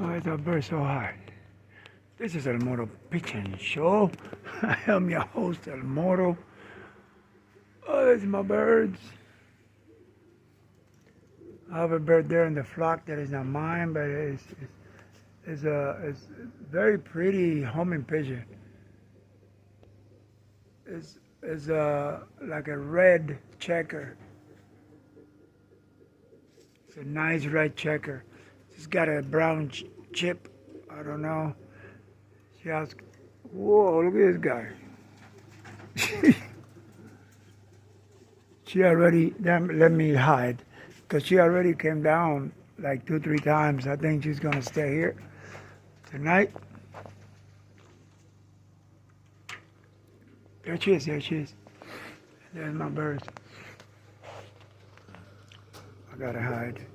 Why is that bird so high? This is El Moro Pigeon Show. I am your host, El Moro. Oh, there's my birds. I have a bird there in the flock that is not mine, but it's a very pretty homing pigeon. It's like a red checker. It's a nice red checker. It's got a brown chip. I don't know. She has. Whoa! Look at this guy. She already let me hide, because she already came down like 2-3 times. I think she's gonna stay here tonight. There she is. There she is. There's my birds. I gotta hide.